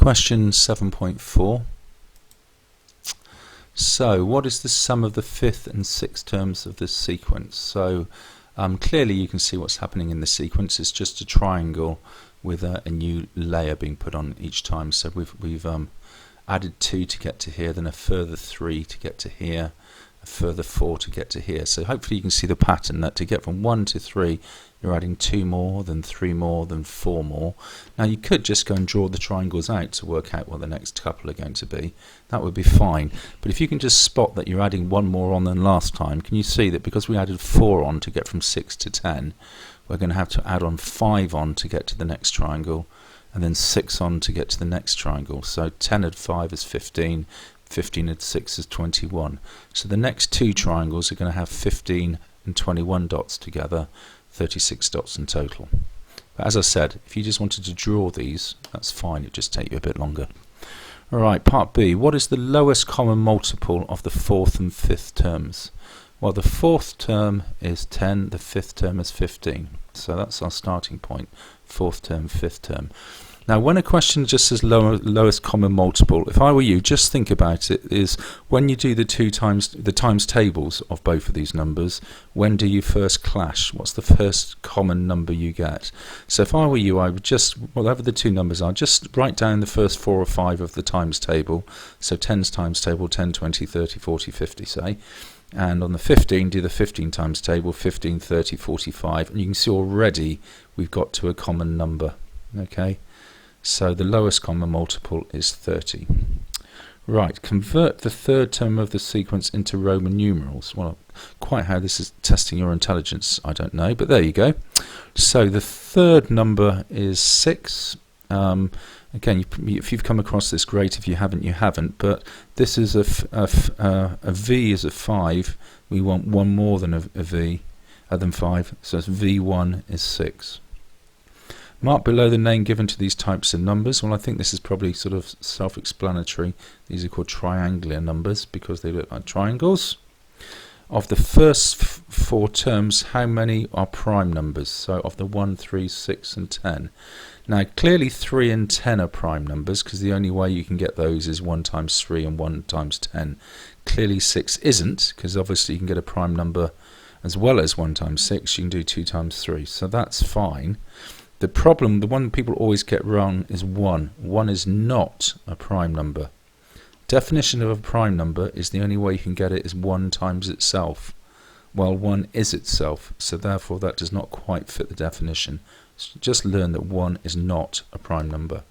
question 7.4. So what is the sum of the fifth and sixth terms of this sequence? So clearly you can see what's happening in the sequence. It's just a triangle with a new layer being put on each time. So we've added 2 to get to here, then a further 3 to get to here, a further 4 to get to here. So hopefully you can see the pattern that to get from 1 to 3 you're adding 2 more, then 3 more, then 4 more. Now you could just go and draw the triangles out to work out what the next couple are going to be. That would be fine. But if you can just spot that you're adding 1 more on than last time, can you see that because we added 4 on to get from 6 to 10, we're going to have to add on 5 on to get to the next triangle, and then 6 on to get to the next triangle. So 10 add 5 is 15, 15 add 6 is 21. So the next 2 triangles are going to have 15 and 21 dots together, 36 dots in total. But as I said, if you just wanted to draw these, that's fine, it'd just take you a bit longer. Alright, part B. What is the lowest common multiple of the fourth and fifth terms? Well, the fourth term is 10, the fifth term is 15. So that's our starting point, fourth term, fifth term. Now when a question just says lowest common multiple, if I were you, just think about it, is when you do the times tables of both of these numbers, when do you first clash? What's the first common number you get? So if I were you, I would just, whatever the two numbers are, just write down the first 4 or 5 of the times table. So 10's times table, 10, 20, 30, 40, 50 say. And on the 15, do the 15 times table, 15, 30, 45, and you can see already we've got to a common number. Okay, so the lowest common multiple is 30. Right, convert the third term of the sequence into Roman numerals. Well, quite how this is testing your intelligence, I don't know, but there you go. So the third number is 6. Again, if you've come across this, great. If you haven't, you haven't. But this is a V is a 5. We want one more than a V, than 5. So V1 is 6. Mark below the name given to these types of numbers. Well, I think this is probably sort of self-explanatory. These are called triangular numbers because they look like triangles. Of the first 4 terms, how many are prime numbers? So of the 1, 3, 6 and 10. Now clearly 3 and 10 are prime numbers because the only way you can get those is 1 times 3 and 1 times 10. Clearly 6 isn't, because obviously you can get a prime number as well as 1 times 6. You can do 2 times 3, so that's fine. The problem, the one people always get wrong, is 1. 1 is not a prime number. Definition of a prime number is the only way you can get it is 1 times itself. Well, 1 is itself, so therefore that does not quite fit the definition. So just learn that 1 is not a prime number.